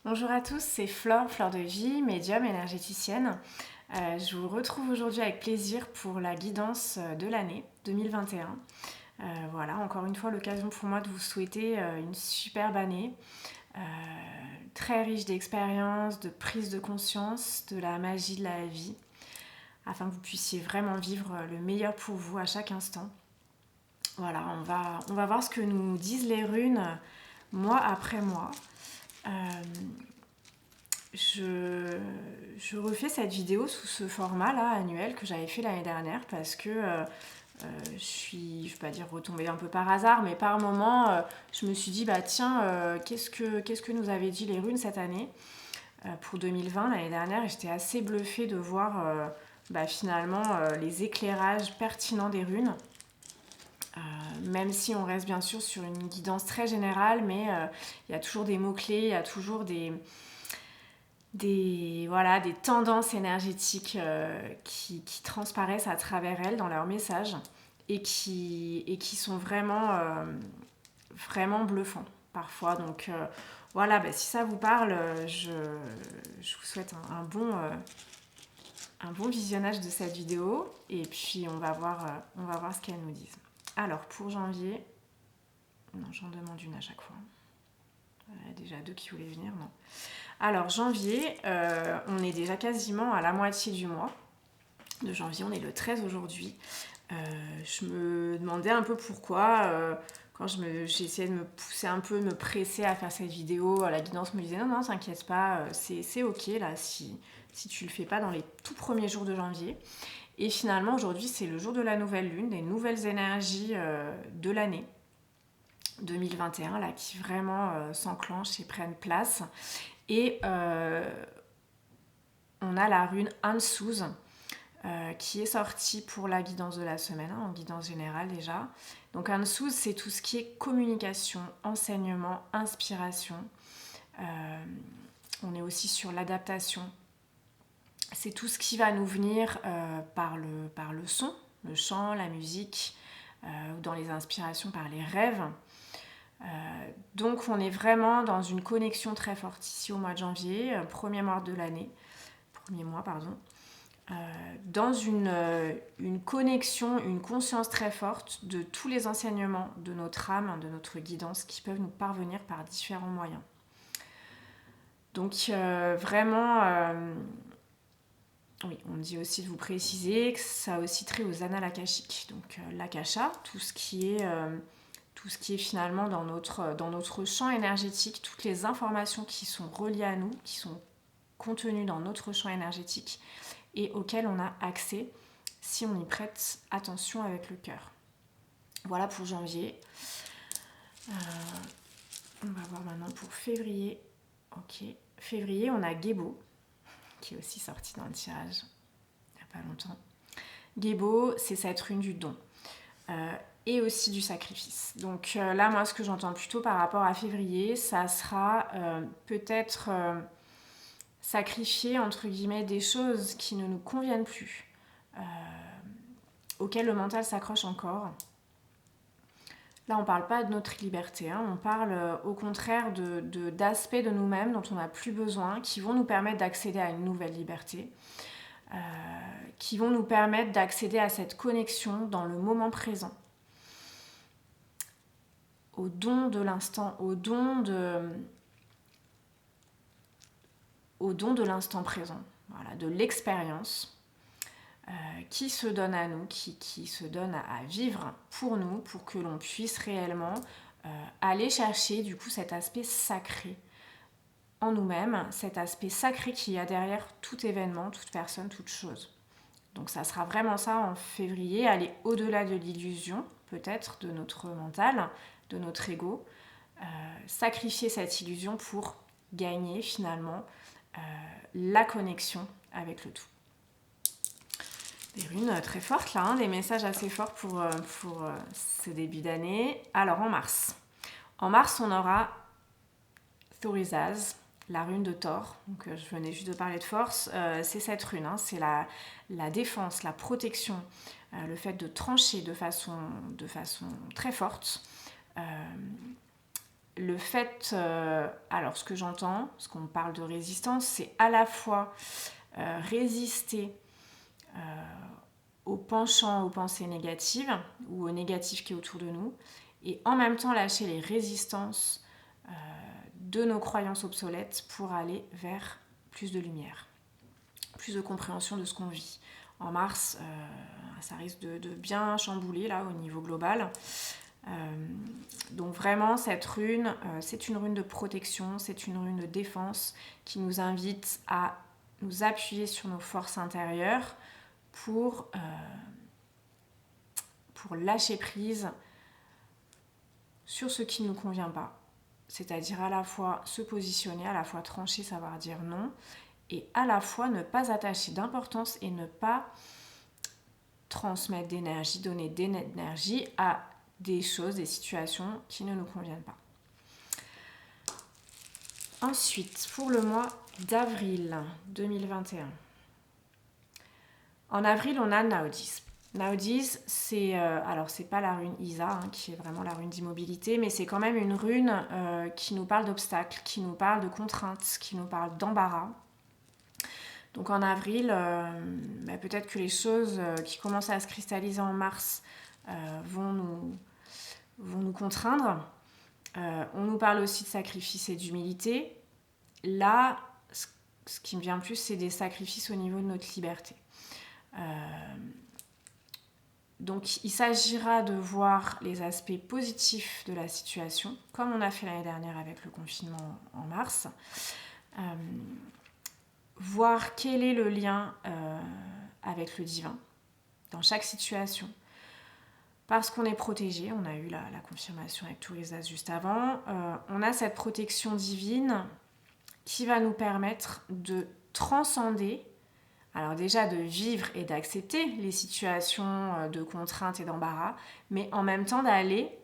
Bonjour à tous, c'est Flore, Fleur de Vie, médium énergéticienne. Je vous retrouve aujourd'hui avec plaisir pour la guidance de l'année 2021. Voilà, encore une fois, l'occasion pour moi de vous souhaiter une superbe année, euh, très riche d'expériences, de prise de conscience, de la magie de la vie, afin que vous puissiez vraiment vivre le meilleur pour vous à chaque instant. Voilà, on va voir ce que nous disent les runes mois après mois. Euh, je refais cette vidéo sous ce format là annuel que j'avais fait l'année dernière parce que je vais pas dire retombée un peu par hasard, mais par moment je me suis dit bah tiens qu'est-ce que nous avaient dit les runes cette année pour 2020 l'année dernière, et j'étais assez bluffée de voir finalement les éclairages pertinents des runes. Même si on reste bien sûr sur une guidance très générale, mais il y a toujours des mots-clés, il y a toujours des tendances énergétiques qui transparaissent à travers elles dans leurs messages et qui sont vraiment bluffants parfois. Donc voilà, si ça vous parle, je vous souhaite un bon visionnage de cette vidéo et puis on va voir ce qu'elles nous disent. Alors pour janvier, non, j'en demande une à chaque fois. Il y a déjà deux qui voulaient venir, non. Alors janvier, on est déjà quasiment à la moitié du mois de janvier, on est le 13 aujourd'hui. Je me demandais un peu pourquoi, quand j'ai essayé de me pousser un peu, de me presser à faire cette vidéo, la guidance me disait non, t'inquiète pas, c'est ok là si tu le fais pas dans les tout premiers jours de janvier. Et finalement aujourd'hui c'est le jour de la nouvelle lune, des nouvelles énergies de l'année 2021 là, qui vraiment s'enclenchent et prennent place. Et on a la rune Ansuz qui est sortie pour la guidance de la semaine, en guidance générale déjà. Donc Ansuz, c'est tout ce qui est communication, enseignement, inspiration. On est aussi sur l'adaptation. C'est tout ce qui va nous venir par le son, le chant, la musique, ou dans les inspirations par les rêves. Donc on est vraiment dans une connexion très forte ici au mois de janvier, premier mois de l'année, dans une connexion, une conscience très forte de tous les enseignements de notre âme, de notre guidance qui peuvent nous parvenir par différents moyens. Donc oui, on me dit aussi de vous préciser que ça a aussi trait aux annales akashiques. Donc l'akasha, tout ce qui est finalement dans notre champ énergétique, toutes les informations qui sont reliées à nous, qui sont contenues dans notre champ énergétique et auxquelles on a accès si on y prête attention avec le cœur. Voilà pour janvier. On va voir maintenant pour février. Ok, février, on a Gébo, qui est aussi sorti dans le tirage il n'y a pas longtemps. Gébo, c'est cette rune du don. Et aussi du sacrifice. Donc là, moi, ce que j'entends plutôt par rapport à février, ça sera peut-être sacrifier, entre guillemets, des choses qui ne nous conviennent plus, auxquelles le mental s'accroche encore. Là, on ne parle pas de notre liberté, hein, on parle au contraire d'aspects de nous-mêmes dont on n'a plus besoin, qui vont nous permettre d'accéder à une nouvelle liberté, qui vont nous permettre d'accéder à cette connexion dans le moment présent, au don de l'instant, au don de l'instant présent, voilà, de l'expérience qui se donne à nous, qui se donne à vivre pour nous, pour que l'on puisse réellement aller chercher du coup cet aspect sacré en nous-mêmes, cet aspect sacré qu'il y a derrière tout événement, toute personne, toute chose. Donc ça sera vraiment ça en février, aller au-delà de l'illusion, peut-être, de notre mental, de notre ego, sacrifier cette illusion pour gagner finalement la connexion avec le tout. Des runes très fortes là, hein, des messages assez forts pour ce début d'année. Alors en mars, on aura Thorizaz, la rune de Thor. Donc je venais juste de parler de force. C'est cette rune, hein, c'est la défense, la protection, le fait de trancher de façon très forte. le fait, alors ce que j'entends, ce qu'on parle de résistance, c'est à la fois résister aux penchants, aux pensées négatives ou aux négatifs qui est autour de nous, et en même temps lâcher les résistances de nos croyances obsolètes pour aller vers plus de lumière, plus de compréhension de ce qu'on vit. En mars, ça risque de bien chambouler là au niveau global. Donc vraiment cette rune, c'est une rune de protection, c'est une rune de défense qui nous invite à nous appuyer sur nos forces intérieures pour lâcher prise sur ce qui ne nous convient pas. C'est-à-dire à la fois se positionner, à la fois trancher, savoir dire non, et à la fois ne pas attacher d'importance et ne pas transmettre d'énergie, donner d'énergie à des choses, des situations qui ne nous conviennent pas. Ensuite, pour le mois d'avril 2021. En avril, on a Naudis. Naudis, c'est pas la rune Isa, qui est vraiment la rune d'immobilité, mais c'est quand même une rune qui nous parle d'obstacles, qui nous parle de contraintes, qui nous parle d'embarras. Donc en avril, peut-être que les choses qui commencent à se cristalliser en mars vont nous contraindre. On nous parle aussi de sacrifice et d'humilité. Là, ce qui me vient plus, c'est des sacrifices au niveau de notre liberté. Donc il s'agira de voir les aspects positifs de la situation, comme on a fait l'année dernière avec le confinement en mars. Voir quel est le lien avec le divin dans chaque situation. Parce qu'on est protégé, on a eu la confirmation avec tous les as juste avant, on a cette protection divine qui va nous permettre de transcender, alors déjà de vivre et d'accepter les situations de contrainte et d'embarras, mais en même temps d'aller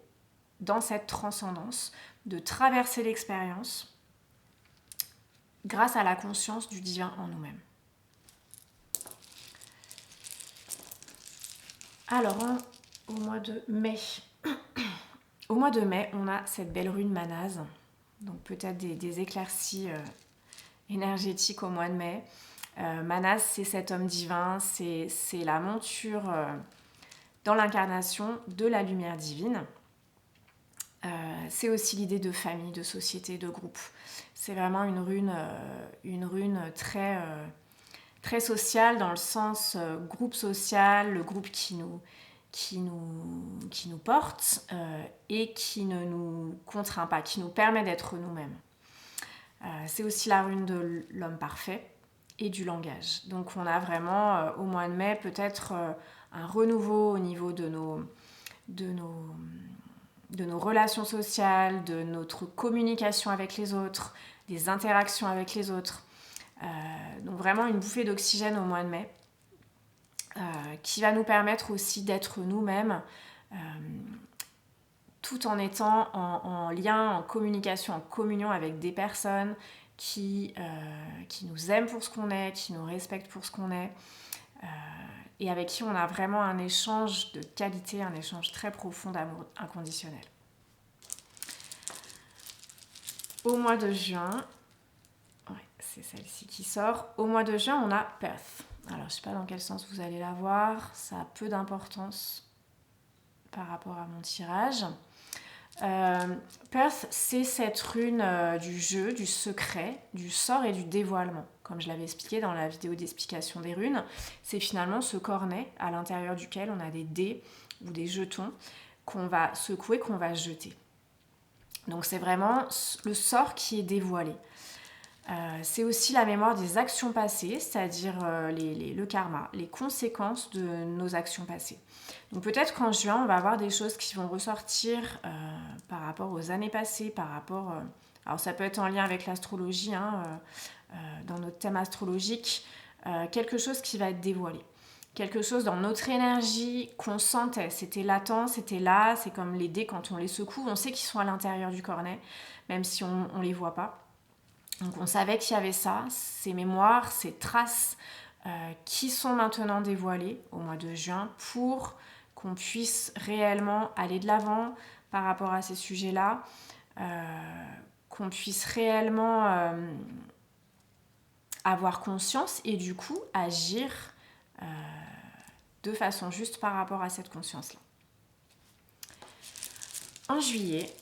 dans cette transcendance, de traverser l'expérience grâce à la conscience du divin en nous-mêmes. Alors, au mois de mai, on a cette belle rune Manase, donc peut-être des éclaircies énergétiques au mois de mai. Manase, c'est cet homme divin, c'est la monture dans l'incarnation de la lumière divine. C'est aussi l'idée de famille, de société, de groupe. C'est vraiment une rune très, très sociale dans le sens groupe social, le groupe qui nous porte et qui ne nous contraint pas, qui nous permet d'être nous-mêmes. C'est aussi la rune de l'homme parfait et du langage. Donc on a vraiment au mois de mai peut-être un renouveau au niveau de nos relations sociales, de notre communication avec les autres, des interactions avec les autres. Donc vraiment une bouffée d'oxygène au mois de mai qui va nous permettre aussi d'être nous-mêmes tout en étant en lien, en communication, en communion avec des personnes qui nous aiment pour ce qu'on est, qui nous respectent pour ce qu'on est et avec qui on a vraiment un échange de qualité, un échange très profond d'amour inconditionnel. Au mois de juin, c'est celle-ci qui sort, au mois de juin on a Perth. Alors je ne sais pas dans quel sens vous allez la voir, ça a peu d'importance par rapport à mon tirage. Perth, c'est cette rune du jeu, du secret, du sort et du dévoilement. Comme je l'avais expliqué dans la vidéo d'explication des runes, c'est finalement ce cornet à l'intérieur duquel on a des dés ou des jetons qu'on va secouer, qu'on va jeter. Donc c'est vraiment le sort qui est dévoilé. C'est aussi la mémoire des actions passées, c'est-à-dire le karma, les conséquences de nos actions passées. Donc peut-être qu'en juin, on va avoir des choses qui vont ressortir par rapport aux années passées, par rapport... alors ça peut être en lien avec l'astrologie, dans notre thème astrologique, quelque chose qui va être dévoilé. Quelque chose dans notre énergie qu'on sentait, c'était latent, c'était là, c'est comme les dés quand on les secoue, on sait qu'ils sont à l'intérieur du cornet, même si on ne les voit pas. Donc on savait qu'il y avait ça, ces mémoires, ces traces qui sont maintenant dévoilées au mois de juin pour qu'on puisse réellement aller de l'avant par rapport à ces sujets-là, qu'on puisse réellement avoir conscience et du coup agir de façon juste par rapport à cette conscience-là. En juillet,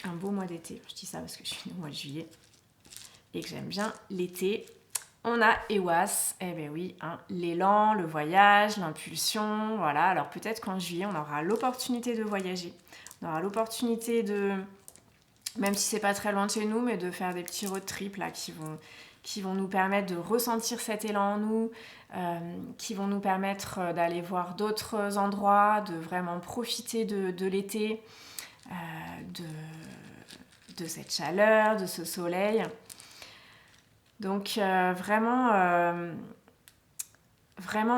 un beau mois d'été, je dis ça parce que je suis au mois de juillet et que j'aime bien l'été, on a EOAS, eh bien oui, hein, l'élan, le voyage, l'impulsion, voilà. Alors peut-être qu'en juillet, on aura l'opportunité de voyager, on aura l'opportunité de, même si c'est pas très loin de chez nous, mais de faire des petits road trips là qui vont nous permettre de ressentir cet élan en nous, qui vont nous permettre d'aller voir d'autres endroits, de vraiment profiter de l'été, de cette chaleur, de ce soleil. Donc vraiment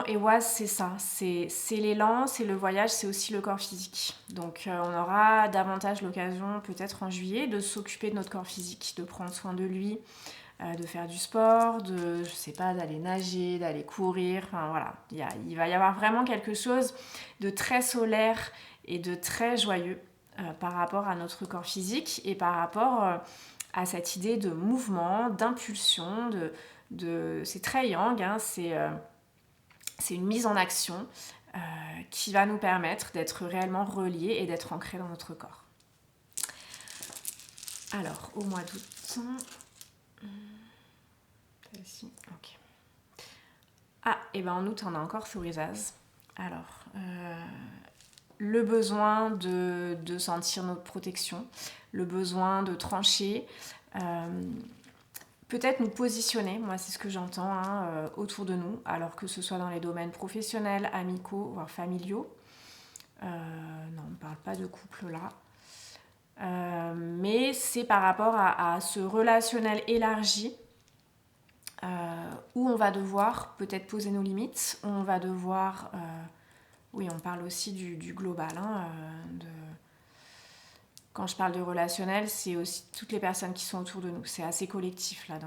EOAS, c'est ça, c'est l'élan, c'est le voyage, c'est aussi le corps physique. Donc on aura davantage l'occasion peut-être en juillet de s'occuper de notre corps physique, de prendre soin de lui, de faire du sport, je sais pas, d'aller nager, d'aller courir, enfin voilà. Il va y avoir vraiment quelque chose de très solaire et de très joyeux par rapport à notre corps physique et par rapport à cette idée de mouvement, d'impulsion, c'est très yang, hein, c'est une mise en action qui va nous permettre d'être réellement reliés et d'être ancrés dans notre corps. Alors, au mois d'août... Celle-ci, ok. Ah, et ben en août, on a encore Thorisaz. Alors, le besoin de sentir notre protection, le besoin de trancher, peut-être nous positionner, moi c'est ce que j'entends, hein, autour de nous, alors que ce soit dans les domaines professionnels, amicaux, voire familiaux. Non, on ne parle pas de couple là. Mais c'est par rapport à ce relationnel élargi où on va devoir peut-être poser nos limites, où on va devoir... oui, on parle aussi du global. Hein, quand je parle de relationnel, c'est aussi toutes les personnes qui sont autour de nous. C'est assez collectif là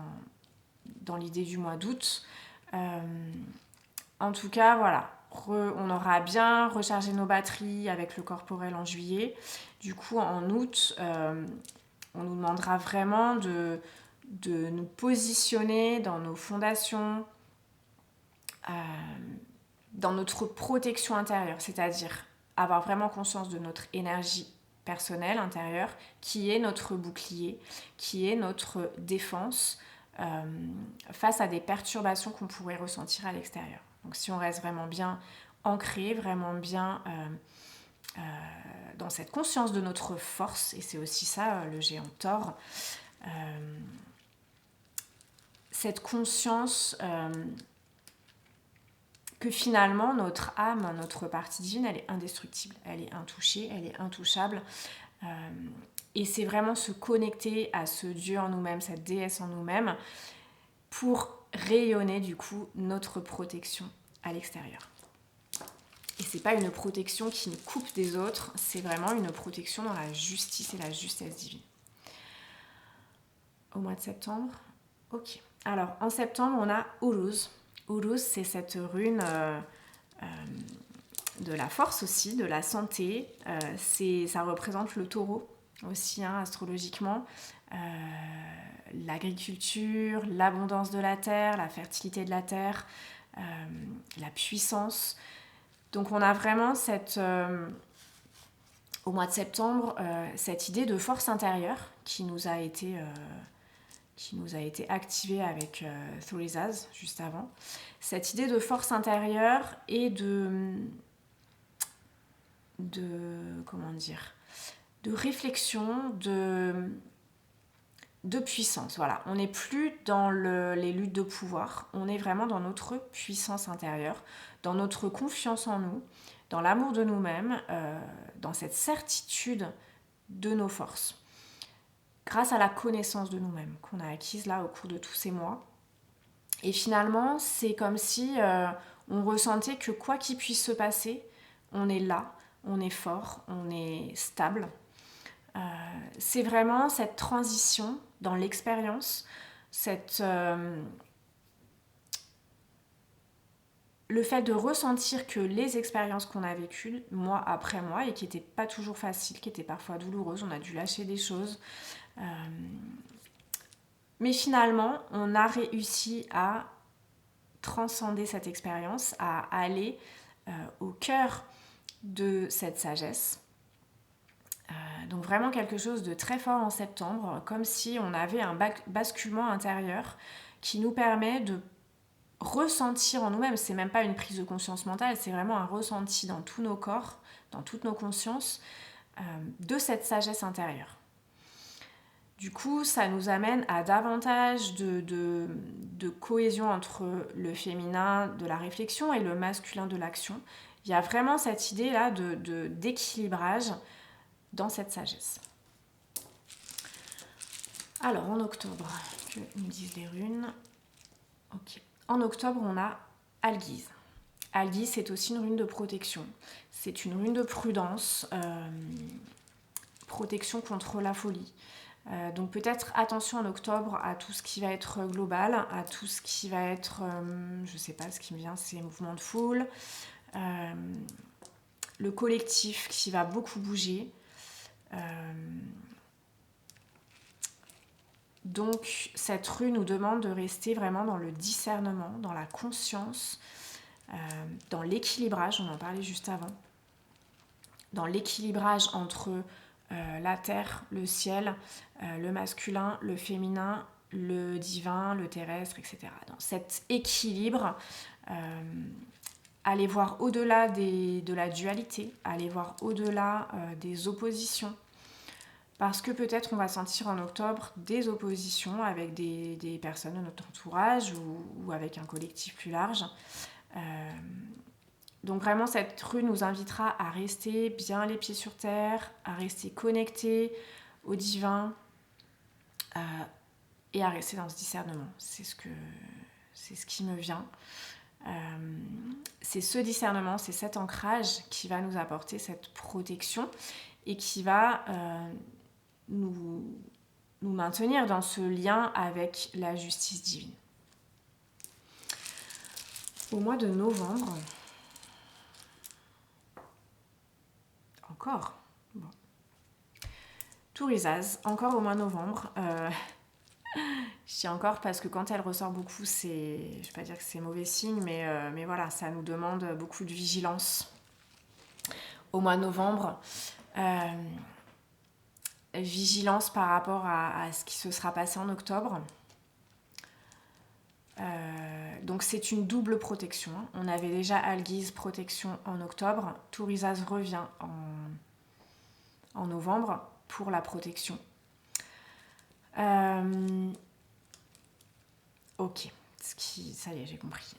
dans l'idée du mois d'août. En tout cas, voilà. On aura bien rechargé nos batteries avec le corporel en juillet. Du coup, en août, on nous demandera vraiment de nous positionner dans nos fondations, dans notre protection intérieure, c'est-à-dire avoir vraiment conscience de notre énergie personnelle intérieure, qui est notre bouclier, qui est notre défense face à des perturbations qu'on pourrait ressentir à l'extérieur. Donc si on reste vraiment bien ancré, vraiment bien dans cette conscience de notre force, et c'est aussi ça le géant Thor, cette conscience que finalement notre âme, notre partie divine, elle est indestructible, elle est intouchée, elle est intouchable. Et c'est vraiment se connecter à ce Dieu en nous-mêmes, cette déesse en nous-mêmes, pour rayonner du coup notre protection à l'extérieur. Et c'est pas une protection qui nous coupe des autres, c'est vraiment une protection dans la justice et la justesse divine. Au mois de septembre, ok. Alors en septembre, on a Uruz. Uruz, c'est cette rune de la force aussi, de la santé. Ça représente le taureau aussi, hein, astrologiquement. L'agriculture, l'abondance de la terre, la fertilité de la terre, la puissance. Donc on a vraiment au mois de septembre cette idée de force intérieure qui nous a été activée avec Thorisaz juste avant. Cette idée de force intérieure et comment dire, de réflexion, de puissance. Voilà, on n'est plus dans les luttes de pouvoir, on est vraiment dans notre puissance intérieure, dans notre confiance en nous, dans l'amour de nous-mêmes, dans cette certitude de nos forces, grâce à la connaissance de nous-mêmes qu'on a acquise là au cours de tous ces mois. Et finalement, c'est comme si on ressentait que quoi qu'il puisse se passer, on est là, on est fort, on est stable. C'est vraiment cette transition dans l'expérience, cette le fait de ressentir que les expériences qu'on a vécues, mois après mois, et qui n'étaient pas toujours faciles, qui étaient parfois douloureuses, on a dû lâcher des choses, mais finalement, on a réussi à transcender cette expérience, à aller au cœur de cette sagesse. Donc vraiment quelque chose de très fort en septembre, comme si on avait un basculement intérieur qui nous permet de ressentir en nous-mêmes. C'est même pas une prise de conscience mentale, c'est vraiment un ressenti dans tous nos corps, dans toutes nos consciences, de cette sagesse intérieure. Du coup, ça nous amène à davantage de cohésion entre le féminin de la réflexion et le masculin de l'action. Il y a vraiment cette idée-là d'équilibrage dans cette sagesse. Alors, en octobre, que nous disent les runes. Ok. En octobre, on a Algise. Algise, c'est aussi une rune de protection. C'est une rune de prudence, protection contre la folie. Donc peut-être attention en octobre à tout ce qui va être global, à tout ce qui va être, je sais pas, ce qui me vient, c'est mouvement de foule, le collectif qui va beaucoup bouger. Donc cette rue nous demande de rester vraiment dans le discernement, dans la conscience, dans l'équilibrage, on en parlait juste avant, dans l'équilibrage entre la terre, le ciel, le masculin, le féminin, le divin, le terrestre, etc. Dans cet équilibre, aller voir au-delà de la dualité, aller voir au-delà des oppositions. Parce que peut-être on va sentir en octobre des oppositions avec des personnes de notre entourage ou avec un collectif plus large. Donc vraiment, cette rue nous invitera à rester bien les pieds sur terre, à rester connectés au divin et à rester dans ce discernement. C'est ce qui me vient. C'est ce discernement, c'est cet ancrage qui va nous apporter cette protection et qui va nous maintenir dans ce lien avec la justice divine. Au mois de novembre, encore, bon. Tourisaz, encore au mois de novembre. Je dis encore parce que quand elle ressort beaucoup, je ne vais pas dire que c'est mauvais signe, mais voilà, ça nous demande beaucoup de vigilance. Au mois de novembre, vigilance par rapport à ce qui se sera passé en octobre. Donc c'est une double protection. On avait déjà Algise protection en octobre. Tourisaz revient en novembre pour la protection. Ok, ça y est, j'ai compris.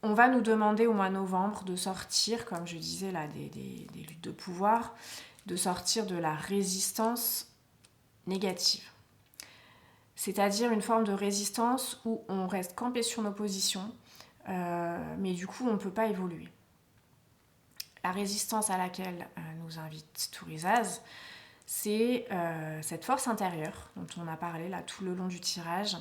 On va nous demander au mois de novembre de sortir, comme je disais là, des luttes de pouvoir, de sortir de la résistance négative. C'est-à-dire une forme de résistance où on reste campé sur nos positions, mais du coup on ne peut pas évoluer. La résistance à laquelle nous invite Tourisaz, c'est cette force intérieure dont on a parlé là tout le long du tirage,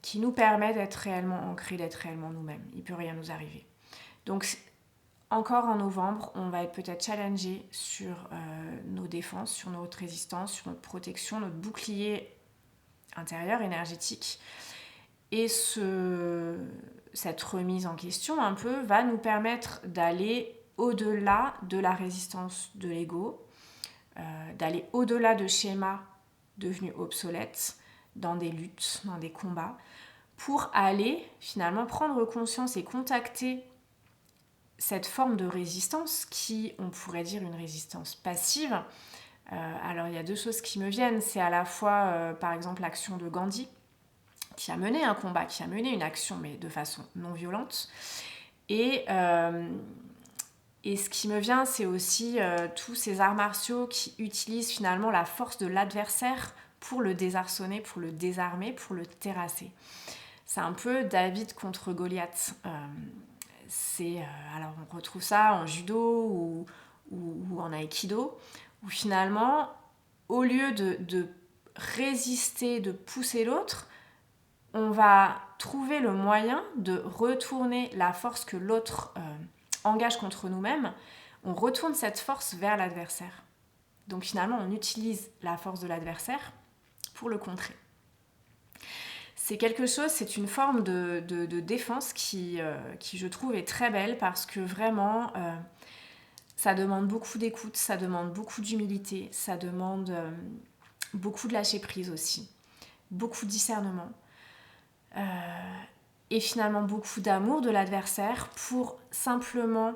qui nous permet d'être réellement ancrés, d'être réellement nous-mêmes. Il ne peut rien nous arriver. Donc encore en novembre, on va être peut-être challengé sur nos défenses, sur notre résistance, sur notre protection, notre bouclier intérieur, énergétique. Et cette remise en question un peu va nous permettre d'aller au-delà de la résistance de l'ego, d'aller au-delà de schémas devenus obsolètes dans des luttes, dans des combats, pour aller finalement prendre conscience et contacter cette forme de résistance qui, on pourrait dire, une résistance passive. Alors il y a deux choses qui me viennent, c'est à la fois par exemple l'action de Gandhi, qui a mené un combat, qui a mené une action, mais de façon non violente. Et ce qui me vient, c'est aussi tous ces arts martiaux qui utilisent finalement la force de l'adversaire pour le désarçonner, pour le désarmer, pour le terrasser. C'est un peu David contre Goliath. Alors on retrouve ça en judo ou en aïkido, où finalement, au lieu de résister, de pousser l'autre, on va trouver le moyen de retourner la force que l'autre engage contre nous-mêmes. On retourne cette force vers l'adversaire. Donc finalement, on utilise la force de l'adversaire pour le contrer. C'est quelque chose, c'est une forme de défense qui, je trouve, est très belle parce que vraiment, ça demande beaucoup d'écoute, ça demande beaucoup d'humilité, ça demande beaucoup de lâcher prise aussi, beaucoup de discernement et finalement beaucoup d'amour de l'adversaire pour simplement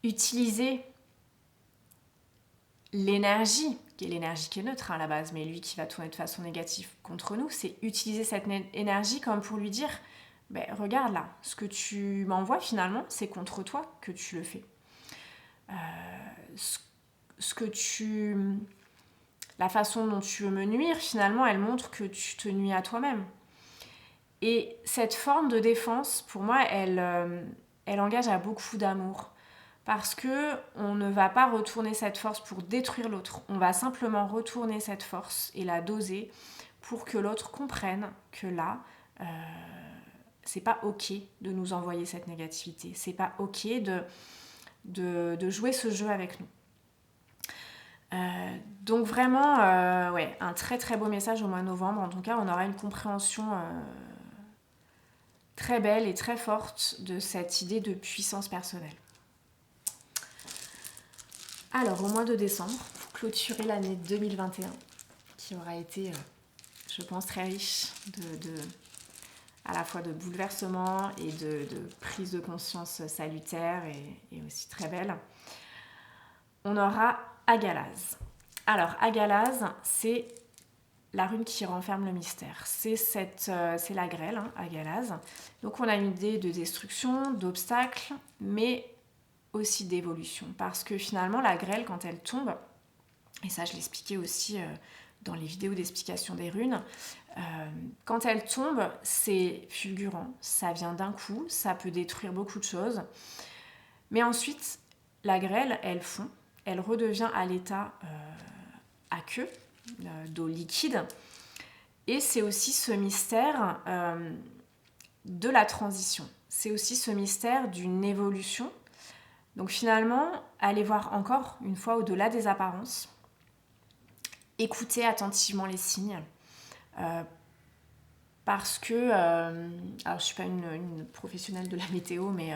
utiliser l'énergie, qui est l'énergie qui est neutre à la base, mais lui qui va tourner de façon négative contre nous, c'est utiliser cette énergie comme pour lui dire ben, regarde là, ce que tu m'envoies finalement, c'est contre toi que tu le fais. La façon dont tu veux me nuire, finalement, elle montre que tu te nuis à toi-même. Et cette forme de défense, pour moi, elle engage à beaucoup d'amour. Parce qu'on ne va pas retourner cette force pour détruire l'autre. On va simplement retourner cette force et la doser pour que l'autre comprenne que là, c'est pas ok de nous envoyer cette négativité. C'est pas ok de jouer ce jeu avec nous. Donc vraiment, ouais, un très très beau message au mois de novembre. En tout cas, on aura une compréhension très belle et très forte de cette idée de puissance personnelle. Alors, au mois de décembre, pour clôturer l'année 2021, qui aura été, je pense, très riche à la fois de bouleversements et de prise de conscience salutaire et aussi très belle, on aura Agalaz. Alors, Agalaz, c'est la rune qui renferme le mystère. C'est la grêle, hein, Agalaz. Donc, on a une idée de destruction, d'obstacles, mais aussi d'évolution, parce que finalement la grêle quand elle tombe, et ça je l'expliquais aussi dans les vidéos d'explication des runes, quand elle tombe c'est fulgurant, ça vient d'un coup, ça peut détruire beaucoup de choses, mais ensuite la grêle elle fond, elle redevient à l'état aqueux, d'eau liquide, et c'est aussi ce mystère de la transition, c'est aussi ce mystère d'une évolution. Donc finalement, allez voir encore une fois au-delà des apparences, écoutez attentivement les signes, parce que, alors je ne suis pas une professionnelle de la météo, mais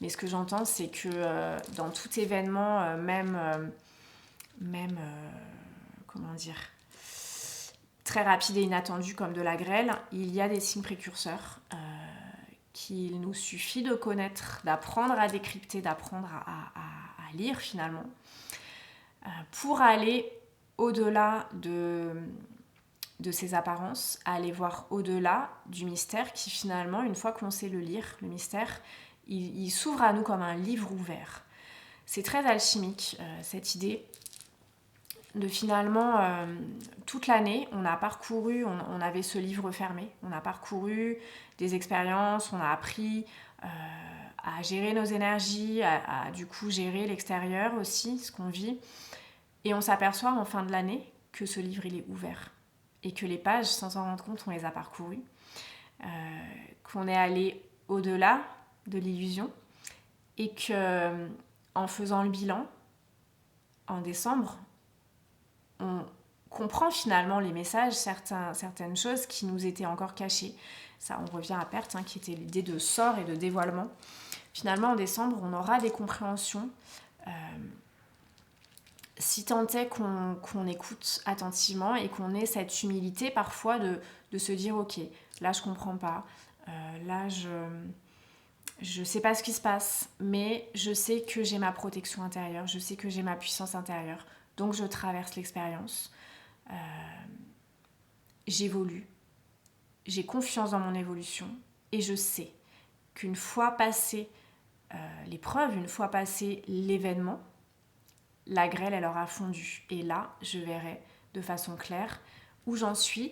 ce que j'entends c'est que dans tout événement, même comment dire, très rapide et inattendu comme de la grêle, il y a des signes précurseurs qu'il nous suffit de connaître, d'apprendre à décrypter, d'apprendre à lire finalement, pour aller au-delà de ces apparences, aller voir au-delà du mystère qui finalement, une fois qu'on sait le lire, le mystère, il s'ouvre à nous comme un livre ouvert. C'est très alchimique cette idée de finalement, toute l'année, on a parcouru, on avait ce livre fermé, on a parcouru des expériences, on a appris à gérer nos énergies, à du coup gérer l'extérieur aussi, ce qu'on vit. Et on s'aperçoit en fin de l'année que ce livre, il est ouvert. Et que les pages, sans s'en rendre compte, on les a parcourues. Qu'on est allé au-delà de l'illusion. Et qu'en faisant le bilan, en décembre, on comprend finalement les messages, certaines choses qui nous étaient encore cachées. Ça, on revient à Perte, hein, qui était l'idée de sort et de dévoilement. Finalement, en décembre, on aura des compréhensions. Si tant est qu'on écoute attentivement et qu'on ait cette humilité parfois de se dire « Ok, là je comprends pas, là je sais pas ce qui se passe, mais je sais que j'ai ma protection intérieure, je sais que j'ai ma puissance intérieure, donc je traverse l'expérience, j'évolue, j'ai confiance dans mon évolution et je sais qu'une fois passé l'épreuve, une fois passé l'événement, la grêle, elle aura fondu. Et là, je verrai de façon claire où j'en suis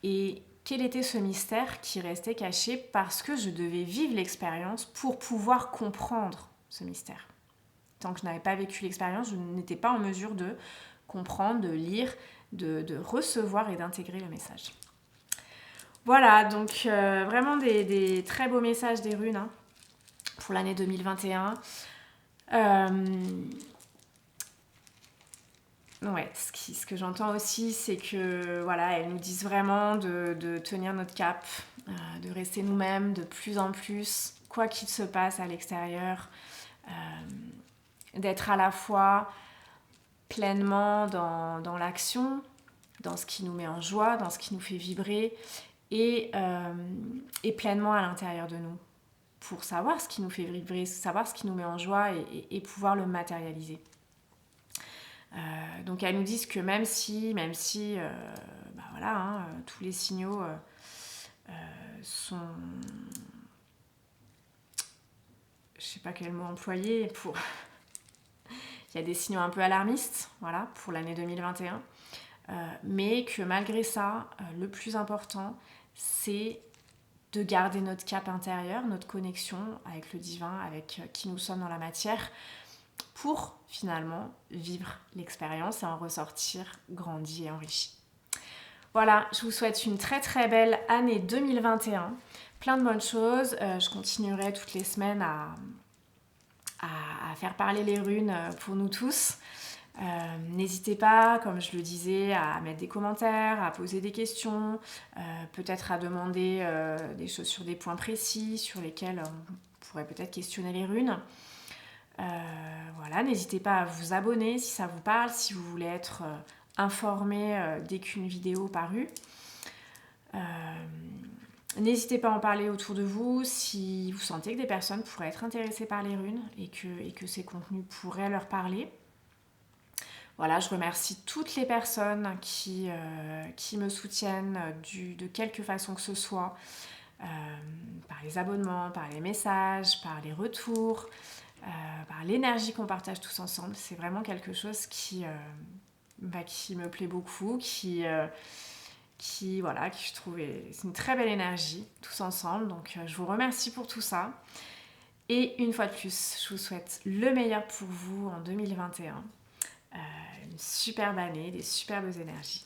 et quel était ce mystère qui restait caché parce que je devais vivre l'expérience pour pouvoir comprendre ce mystère. Tant que je n'avais pas vécu l'expérience, je n'étais pas en mesure de comprendre, de lire, de recevoir et d'intégrer le message. Voilà, donc vraiment des très beaux messages des runes hein, pour l'année 2021. Ouais, ce que j'entends aussi, c'est que voilà, elles nous disent vraiment de tenir notre cap, de rester nous-mêmes de plus en plus, quoi qu'il se passe à l'extérieur, d'être à la fois pleinement dans l'action, dans ce qui nous met en joie, dans ce qui nous fait vibrer, et pleinement à l'intérieur de nous, pour savoir ce qui nous fait vibrer, savoir ce qui nous met en joie et pouvoir le matérialiser. Donc elles nous disent que même si bah voilà, hein, tous les signaux sont... Je sais pas quel mot employer pour... Il y a des signaux un peu alarmistes, voilà, pour l'année 2021. Mais que malgré ça, le plus important, c'est de garder notre cap intérieur, notre connexion avec le divin, avec qui nous sommes dans la matière, pour finalement vivre l'expérience et en ressortir grandi et enrichi. Voilà, je vous souhaite une très très belle année 2021, plein de bonnes choses. Je continuerai toutes les semaines à faire parler les runes pour nous tous. N'hésitez pas, comme je le disais, à mettre des commentaires, à poser des questions, peut-être à demander des choses sur des points précis sur lesquels on pourrait peut-être questionner les runes. Voilà, n'hésitez pas à vous abonner si ça vous parle, si vous voulez être informé dès qu'une vidéo parue. N'hésitez pas à en parler autour de vous si vous sentez que des personnes pourraient être intéressées par les runes et que ces contenus pourraient leur parler. Voilà, je remercie toutes les personnes qui me soutiennent de quelque façon que ce soit, par les abonnements, par les messages, par les retours, par l'énergie qu'on partage tous ensemble. C'est vraiment quelque chose qui me plaît beaucoup, qui je trouve c'est une très belle énergie tous ensemble. Donc je vous remercie pour tout ça. Et une fois de plus, je vous souhaite le meilleur pour vous en 2021. Une superbe année, des superbes énergies.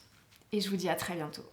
Et je vous dis à très bientôt.